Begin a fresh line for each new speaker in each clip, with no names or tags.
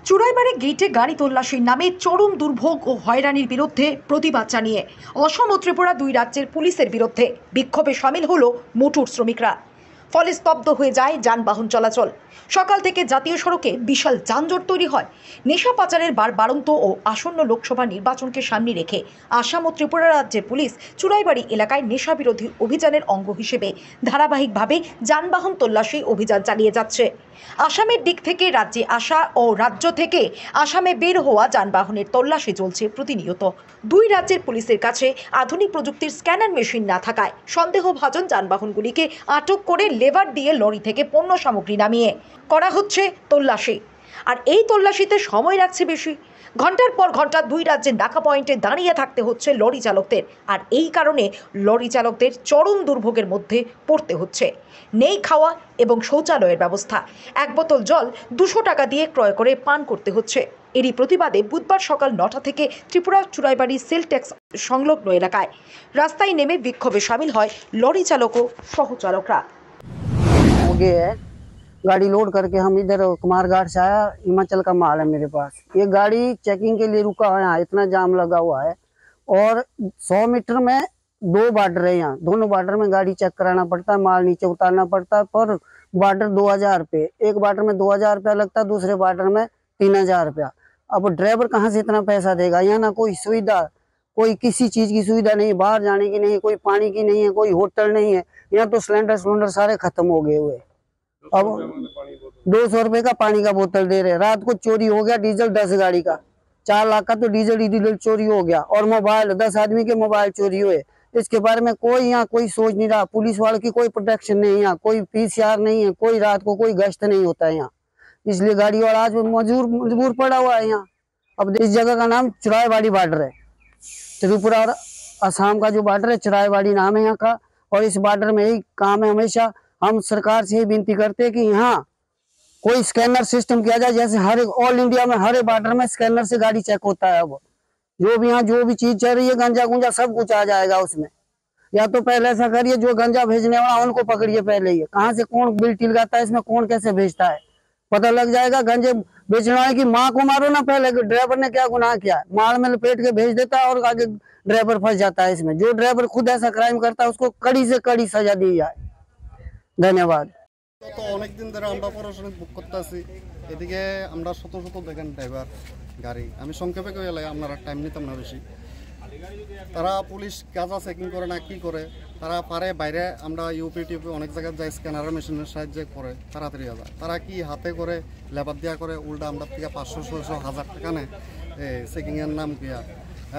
চুড়াইবাড়ি গেটে গাড়ি তল্লাশির নামে চরম দুর্ভোগ ও হয়রানির বিরুদ্ধে প্রতিবাদ জানিয়ে অসম ও ত্রিপুরা দুই রাজ্যের পুলিশের বিরুদ্ধে বিক্ষোভে সামিল হলো মোটর শ্রমিকরা। ফলে স্তব্ধ হয়ে যায় যানবাহন চলাচল। সকাল থেকে জাতীয় সড়কে বিশাল যানজট তৈরি হয়। নেশা পাচারের বাড়ন্ত ও আসন্ন লোকসভা নির্বাচনকে সামনে রেখে আসাম ও ত্রিপুরা রাজ্যের পুলিশ চুড়াইবাড়ি এলাকায় নেশা বিরোধী অভিযানের অঙ্গ হিসেবে ধারাবাহিকভাবে যানবাহন তল্লাশি অভিযান চালিয়ে যাচ্ছে। আসামের দিক থেকে রাজ্যে আসা ও রাজ্য থেকে আসামে বের হওয়া যানবাহনের তল্লাশি চলছে প্রতিনিয়ত। দুই রাজ্যের পুলিশের কাছে আধুনিক প্রযুক্তির স্ক্যানার মেশিন না থাকায় সন্দেহভাজন যানবাহনগুলিকে আটক করে লেভার দিয়ে লরি থেকে পণ্য সামগ্রী নামিয়ে করা হচ্ছে তল্লাশি। আর এই তল্লাশিতে সময় লাগছে বেশি। ঘন্টার পর ঘন্টা দুই রাজ্যের নাকা পয়েন্টে দাঁড়িয়ে থাকতে হচ্ছে লরি চালকদের। আর এই কারণে লরি চালকদের চরম দুর্ভোগের মধ্যে পড়তে হচ্ছে। নেই খাওয়া এবং শৌচালয়ের ব্যবস্থা। এক বোতল জল 200 টাকা দিয়ে ক্রয় করে পান করতে হচ্ছে। এরই প্রতিবাদে বুধবার সকাল 9টা থেকে ত্রিপুরা চুড়াইবাড়ি সেল ট্যাক্স সংলগ্ন এলাকায় রাস্তায় নেমে বিক্ষোভে সামিল হয় লরি চালক ও সহচালকরা।
गाड़ी लोड करके हम इधर कुमारघाट से आया। हिमाचल का माल है मेरे पास। ये गाड़ी चेकिंग के लिए रुका है, यहाँ इतना जाम लगा हुआ है और 100 मीटर में 2 बॉर्डर है। यहाँ दोनों बॉर्डर में गाड़ी चेक कराना पड़ता है, माल नीचे उतारना पड़ता है। पर बॉर्डर 2000 रुपये, एक बॉर्डर में 2000 रुपया लगता है, दूसरे बॉर्डर में 3000 रुपया। अब ड्राइवर कहाँ से इतना पैसा देगा? यहाँ ना कोई सुविधा, कोई किसी चीज की सुविधा नहीं, बाहर जाने की नहीं, कोई पानी की नहीं है, कोई होटल नहीं है। यहाँ तो सिलेंडर सारे खत्म हो गए हुए। अब 200 रुपए का पानी का बोतल दे रहे। रात को चोरी हो गया डीजल 10 गाड़ी का, 4 लाख का तो डीजल चोरी हो गया। और मोबाइल 10 आदमी के मोबाइल चोरी हुए। इसके बारे में कोई यहाँ कोई सोच नहीं रहा। पुलिस वालों की कोई प्रोटेक्शन नहीं है, यहाँ कोई PCR नहीं है, कोई रात को कोई गश्त नहीं होता है यहाँ। इसलिए गाड़ी वाला आज मजबूर पड़ा हुआ है यहाँ। अब इस जगह का नाम चुराईबाड़ी बॉर्डर है। त्रिपुरा और असम का जो बॉर्डर है चुराईबाड़ी नाम है यहाँ का। और इस बॉर्डर में यही काम है। हमेशा हम सरकार से ही विनती करते हैं कि यहाँ कोई स्कैनर सिस्टम किया जाए, जैसे हर एक ऑल इंडिया में हर एक बॉर्डर में स्कैनर से गाड़ी चेक होता है। अब जो भी यहाँ जो भी चीज चल रही है, गंजा गुंजा सब कुछ आ जाएगा उसमें। या तो पहले ऐसा करिए, जो गंजा भेजने वाला उनको पकड़िए पहले ही, कहाँ से कौन बिल टिलगाता है, इसमें कौन कैसे भेजता है पता लग जाएगा। गंजे बेचने वाले की माँ को मारो ना पहले, ड्राइवर ने क्या गुनाह किया है। माल में लपेट के भेज देता है और आगे ड्राइवर फंस जाता है इसमें। जो ड्राइवर खुद ऐसा क्राइम करता है उसको कड़ी से कड़ी सजा दी जाए। ধন্যবাদ।
তো অনেকদিন ধরে আমরা পড়াশোনা বুক করতে আছি, এদিকে আমরা শত শত দেখেন ড্রাইভার গাড়ি। আমি সংক্ষেপে কই এলাই, আপনারা টাইম নিতাম না বেশি। তারা পুলিশ গাঁজা চেকিং করে না কি করে, তারা পারে বাইরে আমরা ইউপি অনেক জায়গায় যাই, স্ক্যানার মেশিনের সাহায্যে করে তাড়াতাড়ি যায়। তারা কি হাতে করে লেবার দেওয়া করে, উল্টা আমরা থেকে 500, 600, 1000 টাকা নেয় চেকিংয়ের নাম কিয়া।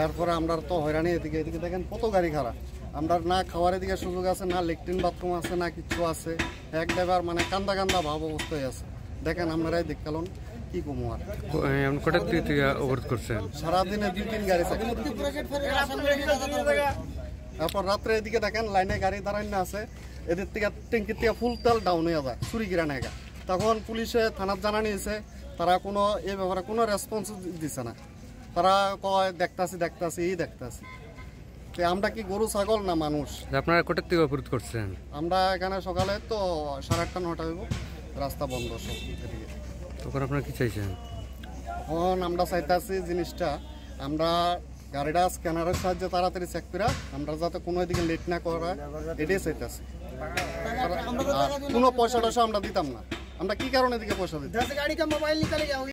এরপরে আমরা তো হয়রানি। এদিকে দেখেন কত গাড়ি খারাপ। আমরা না খাওয়ার এদিকে সুযোগ আছে, না লেট্রিন বাথরুম আছে, না কিছু আছে। এক ড্রাইভার মানে কান্দা ভাব অবস্থায় আছে। দেখেন আপনারাই দেখলাম কি কমু আর।
অবরোধ করছেন
সারাদিনে 2-3 গাড়ি থাকে। তারপর রাত্রে এদিকে দেখেন লাইনে গাড়ি দাঁড়ায় না আছে, এদের থেকে ট্যাঙ্কির থেকে ফুল তেল ডাউন হয়ে যায়, চুরি কিরা নেগা। তখন পুলিশে থানার জানা নিয়েছে, তারা কোনো এই ব্যাপারে কোনো রেসপন্স দিচ্ছে না। তারা কয় দেখতাছি। আমরা কি গরু ছাগল না মানুষ?
আপনারা কোটার থেকে অবরোধ করছেন?
আমরা এখানে সকালে তো 8:30 9টা হইব, রাস্তা বন্ধ সব এদিকে।
তখন আপনারা কি চাইছেন?
এখন আমরা চাইতেছি জিনিসটা, আমরা গাড়িটা স্ক্যানারের সাহায্যে তাড়াতাড়ি চেক করে আমরা যাতে কোনো এদিকে লেট না করা, এটাই চাইতেছি। কোনো পয়সা টয়সা আমরা দিতাম না। আমরা কি কারণে এদিকে পয়সা দিতাম?